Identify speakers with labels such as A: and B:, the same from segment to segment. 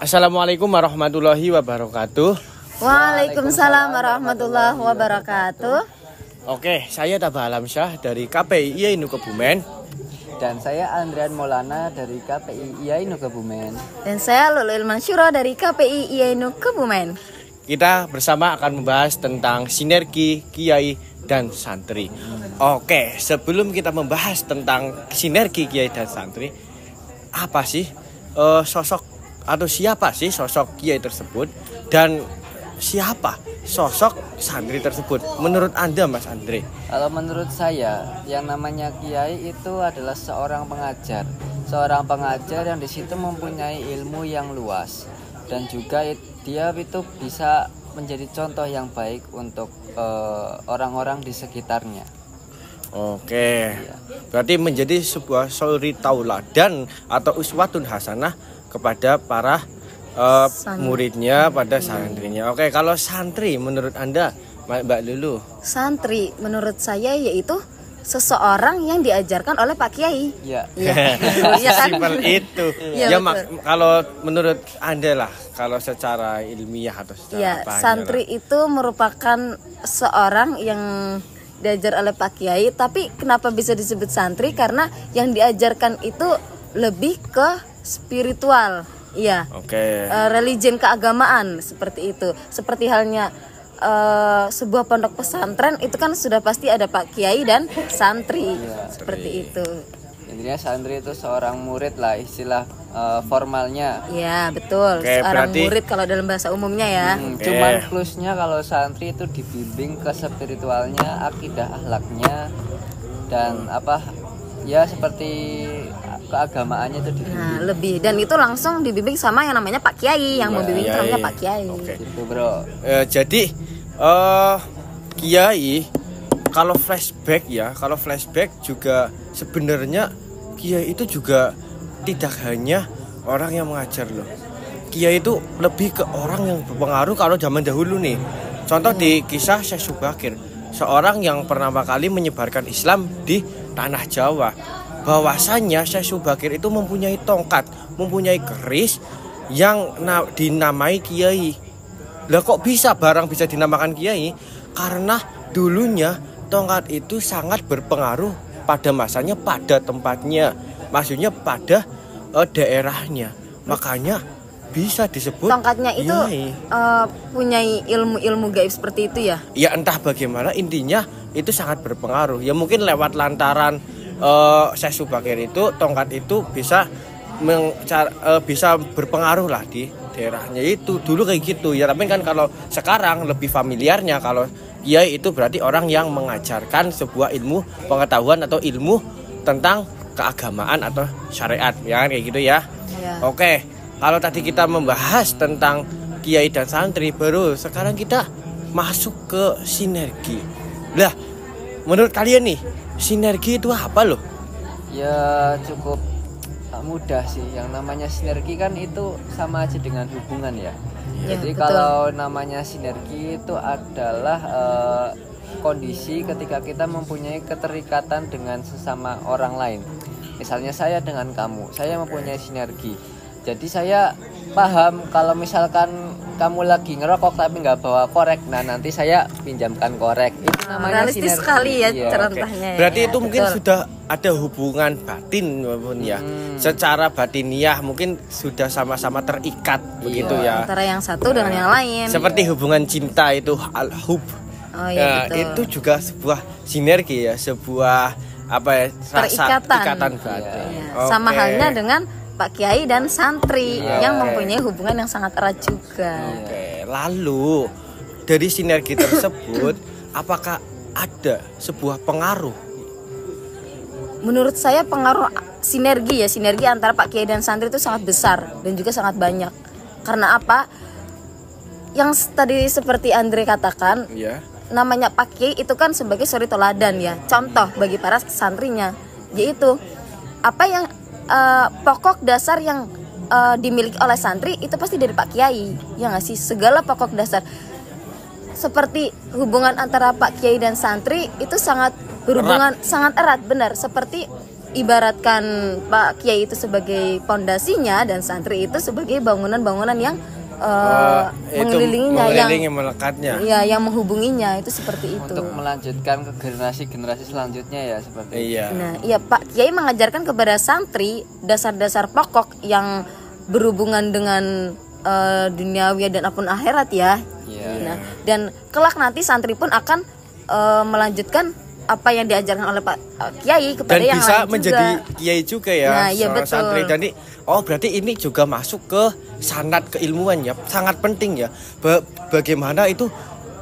A: Assalamualaikum warahmatullahi wabarakatuh.
B: Waalaikumsalam warahmatullahi wabarakatuh.
A: Oke, saya Tabah Alamsyah dari KPI IAINU Kebumen.
C: Dan saya Andrian Maulana dari KPI IAINU Kebumen.
B: Dan saya Lulul Mansyura dari KPI IAINU Kebumen.
A: Kita bersama akan membahas tentang sinergi kiai dan santri. Oke, sebelum kita membahas tentang sinergi kiai dan santri, apa sih sosok atau siapa sih sosok kiai tersebut dan siapa sosok santri tersebut menurut Anda, Mas Andre?
C: Kalau menurut saya, yang namanya kiai itu adalah seorang pengajar yang di situ mempunyai ilmu yang luas, dan juga dia itu bisa menjadi contoh yang baik untuk orang-orang di sekitarnya.
A: Oke, berarti menjadi sebuah suri tauladan atau uswatun hasanah kepada para muridnya, pada santrinya. Oke, kalau santri menurut Anda, Mbak Lulu?
B: Santri menurut saya yaitu seseorang yang diajarkan oleh Pak Kiai.
C: Iya.
B: Iya kan?
A: Simpel itu.
B: Ya,
A: kalau menurut Anda lah, kalau secara ilmiah atau secara apa?
B: Santri itu merupakan seorang yang diajar oleh Pak Kiai, tapi kenapa bisa disebut santri? Karena yang diajarkan itu lebih ke spiritual. Iya.
A: Oke.
B: Religion, keagamaan seperti itu. Seperti halnya sebuah pondok pesantren itu kan sudah pasti ada Pak Kiai dan santri. Seperti itu.
C: Intinya santri itu seorang murid lah, istilah formalnya.
B: Iya, betul.
A: Oke,
B: Seorang
A: berarti
B: murid kalau dalam bahasa umumnya ya.
C: Cuman plusnya kalau santri itu dibimbing ke spiritualnya, akidah, akhlaknya, dan ya seperti keagamaannya itu dibimbing.
B: Nah, lebih, dan itu langsung dibimbing sama yang namanya Pak Kiai, yang membimbing itu namanya Pak Kiai.
A: Oke.
C: Gitu, bro.
A: Jadi kiai kalau flashback juga sebenarnya kiai itu juga tidak hanya orang yang mengajar loh. Kiai itu lebih ke orang yang berpengaruh kalau zaman dahulu nih. Contoh di kisah Syekh Subakir, seorang yang pertama kali menyebarkan Islam di tanah Jawa. Bahwasanya Syekh Subakir itu mempunyai tongkat, mempunyai keris yang dinamai kiai. Lah kok bisa barang bisa dinamakan kiai? Karena dulunya tongkat itu sangat berpengaruh pada masanya, pada tempatnya, maksudnya pada daerahnya. Makanya bisa disebut
B: tongkatnya itu punya ilmu gaib seperti itu ya?
A: Ya entah bagaimana, intinya itu sangat berpengaruh. Ya mungkin lewat lantaran Syekh Subakir itu tongkat itu bisa berpengaruh lah di daerahnya itu. Dulu kayak gitu ya, tapi kan kalau sekarang lebih familiarnya kalau kiai itu berarti orang yang mengajarkan sebuah ilmu pengetahuan atau ilmu tentang keagamaan atau syariat, ya kan kayak gitu ya. Oke, kalau tadi kita membahas tentang kiai dan santri, baru sekarang kita masuk ke sinergi. Lah, menurut kalian nih, sinergi itu apa loh?
C: Ya cukup mudah sih. Yang namanya sinergi kan itu sama aja dengan hubungan ya. Jadi
B: betul.
C: kalau namanya sinergi itu adalah kondisi ketika kita mempunyai keterikatan dengan sesama orang lain. Misalnya saya dengan kamu, saya mempunyai sinergi. Jadi saya paham kalau misalkan kamu lagi ngerokok tapi nggak bawa korek, nah nanti saya pinjamkan korek. Itu namanya
B: realistis
C: sinergi.
B: sekali ya
C: Iya.
B: contohnya.
A: Berarti
B: ya,
A: itu mungkin
B: betul.
A: sudah ada hubungan batin ya. Secara batiniah mungkin sudah sama-sama terikat begitu ya.
B: Antara yang satu dengan yang lain.
A: Seperti hubungan cinta itu al-hub.
B: Oh iya, betul.
A: Itu juga sebuah sinergi ya, sebuah rasa ikatan batin.
B: Iya.
A: Oke.
B: Sama halnya dengan Pak Kiai dan santri yang mempunyai hubungan yang sangat erat juga.
A: Oke, lalu dari sinergi tersebut apakah ada sebuah pengaruh?
B: Menurut saya pengaruh sinergi antara Pak Kiai dan santri itu sangat besar dan juga sangat banyak. Karena apa? Yang tadi seperti Andre katakan, namanya Pak Kiai itu kan sebagai suri teladan ya, contoh bagi para santrinya, yaitu apa yang pokok dasar yang dimiliki oleh santri itu pasti dari Pak Kiai, ya nggak sih? Segala pokok dasar seperti hubungan antara Pak Kiai dan santri itu sangat berhubungan sangat erat, benar. Seperti ibaratkan Pak Kiai itu sebagai pondasinya dan santri itu sebagai bangunan-bangunan yang
A: itu
B: mengelilinginya,
A: mengelilingi melekatnya.
B: yang menghubunginya itu seperti itu.
C: Untuk melanjutkan ke generasi selanjutnya ya seperti itu.
A: Iya.
B: Nah, iya Pak Kiai mengajarkan kepada santri dasar-dasar pokok yang berhubungan dengan duniawi dan apapun akhirat ya.
C: Iya.
B: Nah, dan kelak nanti santri pun akan melanjutkan apa yang diajarkan oleh Pak Kiai kepada
A: Dan
B: yang
A: bisa
B: lain
A: menjadi
B: juga.
A: kiai juga ya,
B: Nah, iya,
A: seorang
B: betul.
A: santri. Jadi berarti ini juga masuk ke sanad keilmuan ya, sangat penting ya. Bagaimana itu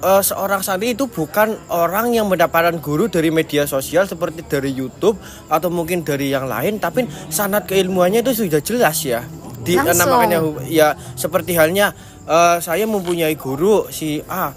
A: seorang santri itu bukan orang yang mendapatkan guru dari media sosial seperti dari YouTube atau mungkin dari yang lain, tapi sanad keilmuannya itu sudah jelas ya.
B: Langsung.
A: Makanya ya seperti halnya saya mempunyai guru si A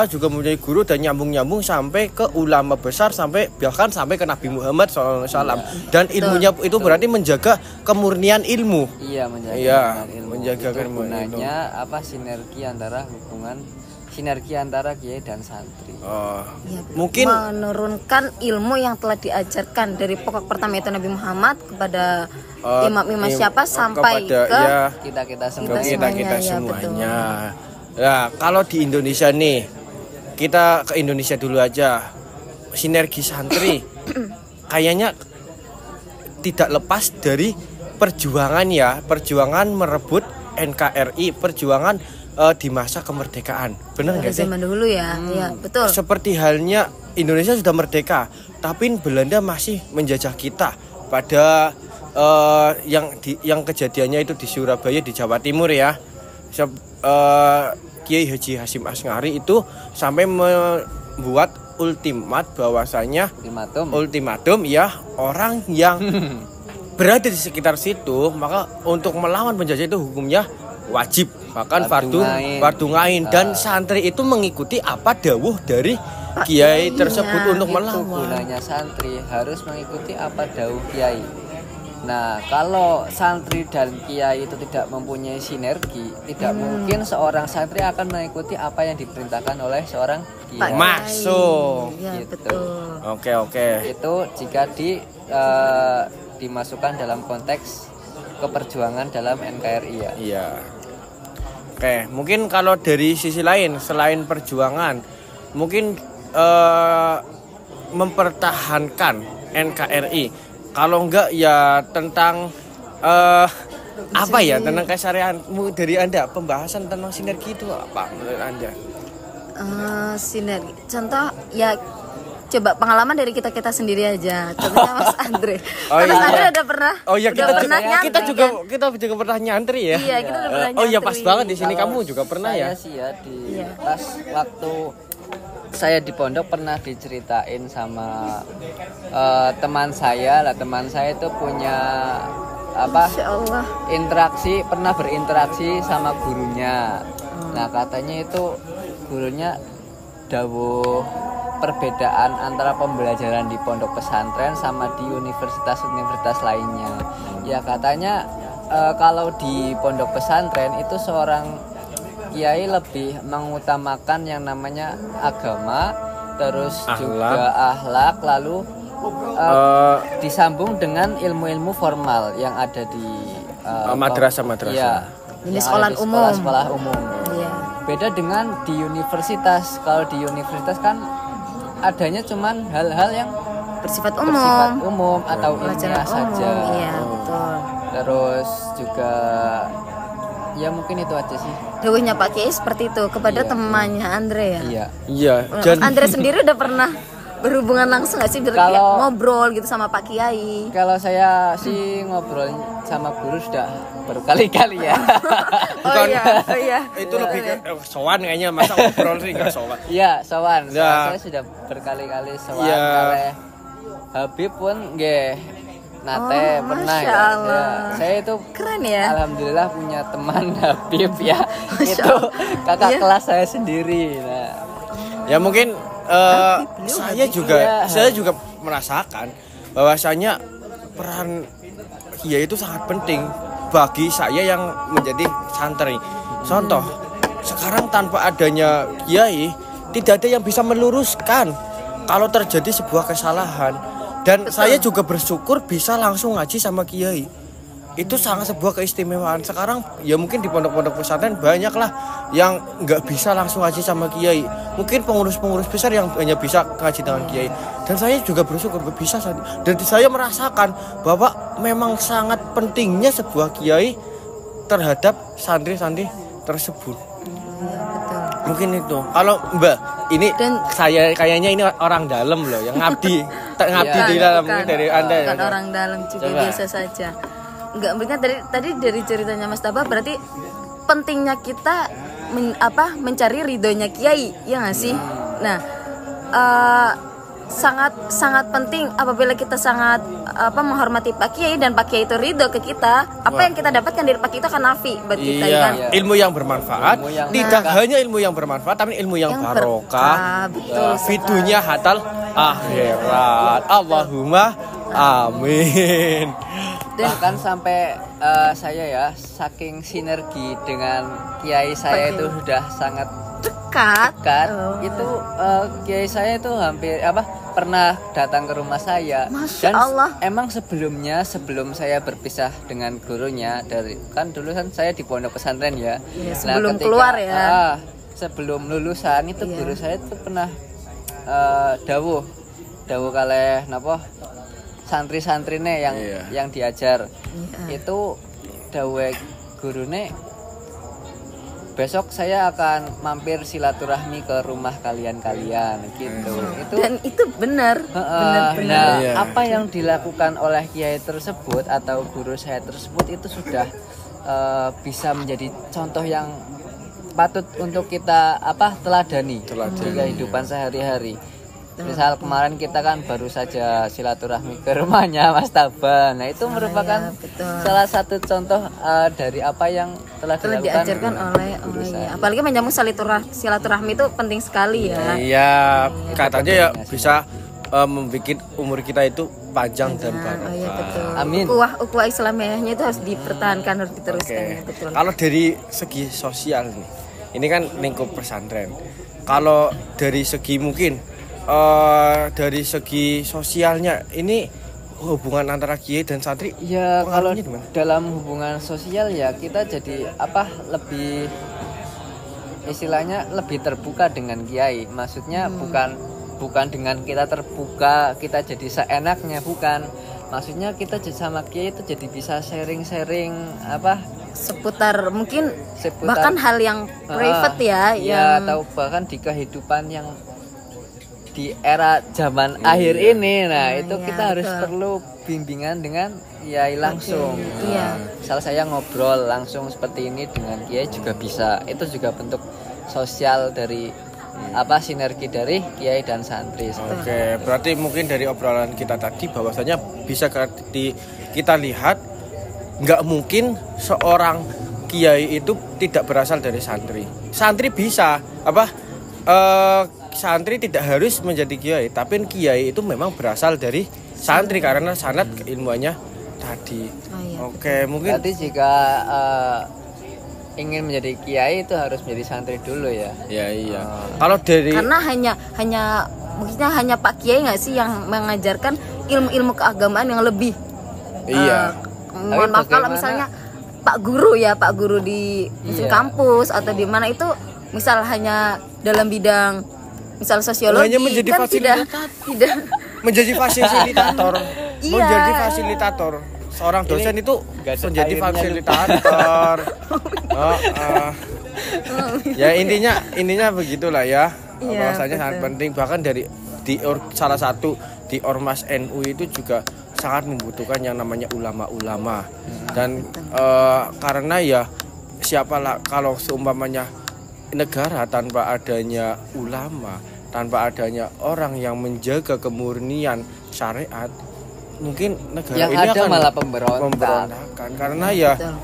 A: juga mempunyai guru dan nyambung sampai ke ulama besar, sampai bahkan sampai ke Nabi Muhammad SAW. Dan ilmunya itu berarti menjaga kemurnian ilmu.
C: Iya, menjaga
A: Iya,
C: ilmu.
A: menjaga
C: Itu
A: ilmu
C: gunanya apa sinergi antara kiai dan santri.
B: Ya,
A: Mungkin
B: menurunkan ilmu yang telah diajarkan dari pokok pertama itu Nabi Muhammad kepada imam-imam siapa sampai
A: kepada,
B: ke
A: ya,
C: Kita
B: Kita
C: semua.
B: semuanya, ya,
A: semuanya. Nah, kalau di Indonesia nih, kita ke Indonesia dulu aja. Sinergi santri kayaknya tidak lepas dari perjuangan merebut NKRI, perjuangan di masa kemerdekaan. Benar
B: dari
A: nggak sih?
B: zaman dahulu ya. Ya, betul.
A: Seperti halnya Indonesia sudah merdeka, tapi Belanda masih menjajah kita pada yang kejadiannya itu di Surabaya di Jawa Timur ya. Kiai Haji Hasyim Asy'ari itu sampai membuat ultimatum ya, orang yang berada di sekitar situ maka untuk melawan penjajah itu hukumnya wajib, bahkan fardu ngain, dan santri itu mengikuti apa dawuh dari kiai tersebut untuk
C: Itu
A: melawan.
C: gunanya santri harus mengikuti apa dawuh kiai. Nah, kalau santri dan kiai itu tidak mempunyai sinergi, tidak mungkin seorang santri akan mengikuti apa yang diperintahkan oleh seorang kiai.
A: Masuk.
B: Ya,
C: Gitu.
B: betul.
A: Oke.
C: Itu jika dimasukkan dalam konteks keperjuangan dalam NKRI ya.
A: Iya. Oke, mungkin kalau dari sisi lain selain perjuangan, mungkin mempertahankan NKRI. Kalau enggak ya tentang apa ya, tentang keseharianmu dari Anda, pembahasan tentang sinergi itu apa menurut Anda?
B: Sinergi. Contoh ya, coba pengalaman dari kita sendiri aja. Contohnya Mas Andre. Mas Andre udah pernah?
A: Kita juga pernah nyantri ya.
B: Iya, kita udah pernah
A: Oh iya,
B: nyantri.
A: pas banget di sini
C: Kalau
A: kamu juga pernah ya.
C: Saya sih ya pas waktu saya di pondok pernah diceritain sama teman saya itu punya
B: Masya Allah.
C: pernah berinteraksi sama gurunya. Nah, katanya itu gurunya dawuh perbedaan antara pembelajaran di pondok pesantren sama di universitas lainnya. Ya, katanya kalau di pondok pesantren itu seorang kiai lebih mengutamakan yang namanya agama, terus juga akhlak, lalu disambung dengan ilmu-ilmu formal yang ada di
A: madrasah.
C: Iya,
B: Ini sekolah
C: umum.
B: Iya.
C: Beda dengan di universitas. Kalau di universitas kan adanya cuman hal-hal yang
B: Bersifat
C: umum atau
B: pelajaran
C: ilmiah saja.
B: Iya, betul.
C: Terus juga ya mungkin itu aja sih.
B: Dawuhnya Pak Kiai seperti itu kepada temannya Andre ya.
C: Iya.
A: Iya.
B: Andre sendiri udah pernah berhubungan langsung nggak sih ngobrol gitu sama Pak Kiai?
C: Kalau saya sih ngobrol sama guru sudah berkali-kali ya.
B: Oh iya.
A: Itu lebih ke sowan kayaknya, masa ngobrol sih enggak sowan.
C: Iya, sowan.
A: Ya.
C: Saya sudah berkali-kali sowan
A: Ya.
C: oleh Habib pun nggih. Nate pernah
B: Masya
C: ya.
B: Allah.
C: Saya itu
B: Keren ya.
C: Alhamdulillah punya teman Habib ya.
B: Masya
C: Itu
B: Allah.
C: kakak
B: Iya.
C: kelas saya sendiri. Nah,
A: Ya mungkin saya juga merasakan bahwasanya peran kiai itu sangat penting bagi saya yang menjadi santri. Contoh, sekarang tanpa adanya kiai tidak ada yang bisa meluruskan kalau terjadi sebuah kesalahan. Dan saya juga bersyukur bisa langsung ngaji sama kiai. Itu sangat sebuah keistimewaan. Sekarang ya mungkin di pondok-pondok pesantren banyak lah yang nggak bisa langsung ngaji sama kiai. Mungkin pengurus-pengurus besar yang hanya bisa ngaji dengan kiai. Dan saya juga bersyukur bisa. Dan saya merasakan bahwa memang sangat pentingnya sebuah kiai terhadap santri-santri tersebut.
B: Betul.
A: Mungkin itu. Kalau Mbak, ini
B: Dan-
A: saya kayaknya ini orang dalam loh yang ngabdi. Ngabdi di dalam mungkin dari Anda ya.
B: Bukan orang dalam juga
A: Coba.
B: biasa saja. Enggak, mungkin tadi dari ceritanya Mas Taba berarti pentingnya kita mencari ridhonya kiai, ya nggak sih? Nah, sangat penting apabila kita sangat menghormati Pak Kiai dan Pak Kiai itu ridho ke kita, apa yang kita dapatkan dari Pak Kiai itu akan nafi buat kita,
A: Iya,
B: kan?
A: ilmu yang bermanfaat.
C: Ilmu yang
A: Tidak hanya ilmu yang bermanfaat, tapi ilmu yang barokah.
B: betul.
A: Fidunya hatal akhirat. Allahumma amin.
C: Bahkan sampai saya ya saking sinergi dengan kiai saya itu sudah sangat
B: Dekat.
C: dekat.
B: Oh.
C: Itu kiai saya itu hampir pernah datang ke rumah saya.
B: Masya
C: Dan
B: Allah.
C: emang sebelum saya berpisah dengan gurunya kan dulu kan saya di pondok pesantren ya.
B: Iya, sebelum keluar ya.
C: Sebelum lulusan itu
B: Iya.
C: guru saya itu pernah dawuh kalih napa santri-santrine yang diajar.
B: Iya.
C: Itu dawuh gurune, besok saya akan mampir silaturahmi ke rumah kalian gitu.
B: Dan itu benar. Benar.
C: Nah,
A: Iya.
C: apa yang dilakukan oleh kiai tersebut atau guru saya tersebut itu sudah bisa menjadi contoh yang patut untuk kita teladani di kehidupan sehari-hari. Misal kemarin kita kan baru saja silaturahmi ke rumahnya Mas Taba. Nah, itu merupakan
B: betul.
C: salah satu contoh dari apa yang telah
B: Telah
C: dilakukan
B: diajarkan oleh
C: saya.
B: apalagi menyambung silaturahmi itu penting sekali ya.
A: Iya, katanya ya bisa membuat umur kita itu panjang dan
B: Oh
A: barokah.
B: iya betul.
C: Amin.
B: Ukhuwah Islamiyahnya itu harus dipertahankan, harus diteruskan.
A: Oke.
B: Ya, betul.
A: Kalau dari segi sosial nih, ini kan lingkup pesantren. Kalau dari segi mungkin dari segi sosialnya ini hubungan antara kiai dan santri
C: Ya kalau
A: pengaruhnya gimana?
C: dalam hubungan sosial ya kita jadi lebih istilahnya lebih terbuka dengan kiai. Maksudnya bukan dengan kita terbuka kita jadi seenaknya, bukan. Maksudnya kita sama kiai itu jadi bisa sharing-sharing
B: Seputar mungkin
C: seputar
B: bahkan hal yang private ya, yang
C: atau bahkan di kehidupan yang di era zaman akhir ini. Nah, itu
B: iya,
C: kita harus
B: betul.
C: perlu bimbingan dengan kiai langsung.
B: Iya.
C: Misal saya ngobrol langsung seperti ini dengan kiai juga bisa. Itu juga bentuk sosial dari sinergi dari kiai dan santri.
A: Oke, berarti mungkin dari obrolan kita tadi bahwasanya bisa kita lihat nggak mungkin seorang kiai itu tidak berasal dari santri. Santri bisa santri tidak harus menjadi kiai, tapi kiai itu memang berasal dari santri karena sanad keilmuannya tadi.
B: Oh, iya.
A: Oke, mungkin
C: Berarti jika ingin menjadi kiai itu harus menjadi santri dulu ya.
A: ya iya. Kalau dari
B: karena mungkinnya hanya Pak Kiai nggak sih yang mengajarkan ilmu-ilmu keagamaan yang lebih.
A: iya.
B: Mohon maaf kalau
C: bagaimana-
B: misalnya Pak Guru di
C: Iya.
B: mesin kampus atau di mana itu misal hanya dalam bidang misal sosiologi
A: Hanya menjadi
B: kan tidak
A: menjadi fasilitator,
B: Iya.
A: menjadi fasilitator. Seorang dosen itu
C: nggak ada
A: menjadi
C: airnya,
A: fasilitator. Ya intinya begitulah ya.
B: Iya,
A: Bahwasanya sangat
B: betul.
A: penting bahkan salah satu di Ormas NU itu juga sangat membutuhkan yang namanya ulama-ulama. Dan karena ya siapalah kalau seumpamanya negara tanpa adanya ulama, tanpa adanya orang yang menjaga kemurnian syariat, mungkin negara
C: Yang
A: ini
C: ada
A: akan
C: malah pemberontak.
A: memberontakan. Karena ya
B: Betul.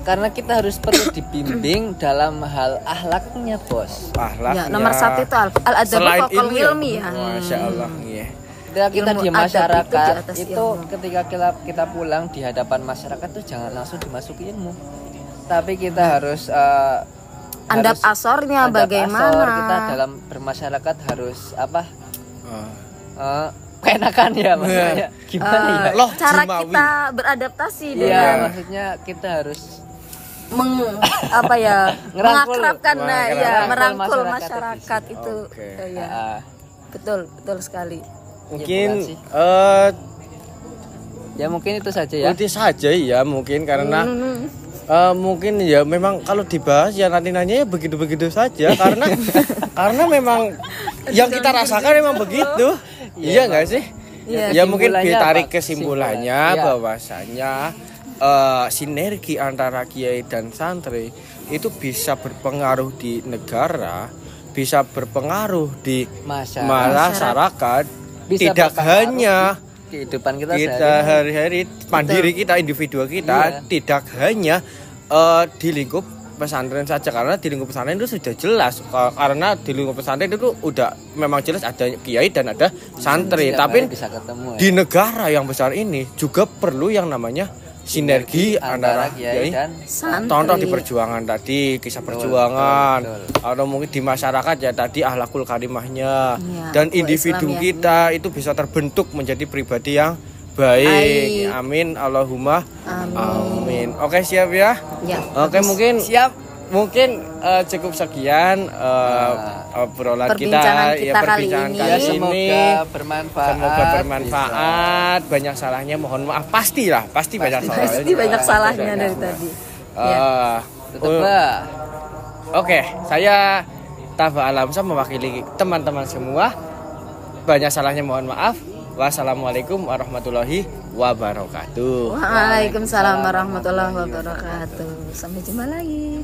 C: Karena kita harus perlu dibimbing dalam hal akhlaknya, Bos.
A: akhlaknya.
B: Ya, nomor satu itu al-adabu
A: Selain
B: fawqal
A: ilmu ya.
B: ilmi ya.
A: Masya Allah, iya.
C: Ketika kita
B: Ilmu
C: di
B: adab
C: masyarakat
B: itu di atas
C: itu
B: ilmu.
C: ketika kita pulang di hadapan masyarakat tuh jangan langsung dimasuki ilmu. Tapi kita harus
B: Andap
C: harus
B: asornya
C: adab
B: bagaimana?
C: asor. Kita dalam bermasyarakat harus keenakan ya maksudnya. Gimana ya?
A: Loh,
B: Cara
A: Jimawi.
B: kita beradaptasi
C: Iya,
B: dengan
C: maksudnya kita harus
B: apa ya,
C: Ngerangkul.
B: mengakrabkan, nah ya, merangkul
C: masyarakat
B: masyarakat itu.
A: Oke.
B: Ya,
C: Ah,
B: betul sekali.
A: Mungkin
C: bukan sih. Ya mungkin itu saja ya.
A: itu saja ya mungkin karena mungkin ya memang kalau dibahas ya nanti nanya ya begitu-begitu saja karena memang yang kita rasakan memang begitu. Iya nggak sih?
B: Iya.
A: Ya mungkin
C: Kesimpulannya
A: ditarik
C: apa?
A: kesimpulannya
C: Iya.
A: bahwasanya sinergi antara kiai dan santri itu bisa berpengaruh di negara, bisa berpengaruh di masyarakat,
C: Bisa
A: tidak
C: berpengaruh
A: hanya
C: kehidupan kita
A: kita hari-hari mandiri kita, individu kita,
C: Iya.
A: tidak hanya di lingkup pesantren saja, karena di lingkup pesantren itu sudah jelas, karena di lingkup pesantren itu udah memang jelas ada kiai dan ada santri,
C: Setiap
A: tapi
C: hari bisa ketemu ya.
A: di negara yang besar ini juga perlu yang namanya sinergi antara kiai
C: dan
B: Santri.
A: contoh di perjuangan tadi, kisah perjuangan,
C: betul.
A: atau mungkin di masyarakat ya tadi akhlakul karimahnya,
B: Iya,
A: dan
B: akhlakul
A: individu
B: Islam ya.
A: kita itu bisa terbentuk menjadi pribadi yang baik.
B: Baik.
A: Amin, Allahumma
B: Amin.
A: Oke, siap ya.
B: Ya.
A: Oke, mungkin mungkin cukup sekian obrolan
B: Perbincangan kita kali
A: perbincangan
B: ini.
A: kali
C: Ya,
A: ini.
C: semoga bermanfaat.
A: Semoga bermanfaat. Banyak salahnya mohon maaf. Pastilah, pasti banyak salahnya.
B: Pasti banyak salahnya dari tadi. Ya.
C: Tetaplah.
A: Oke, saya Tafa Alamsa mewakili teman-teman semua. Banyak salahnya mohon maaf. Wassalamualaikum warahmatullahi wabarakatuh.
B: Waalaikumsalam warahmatullahi wabarakatuh. Sampai jumpa lagi.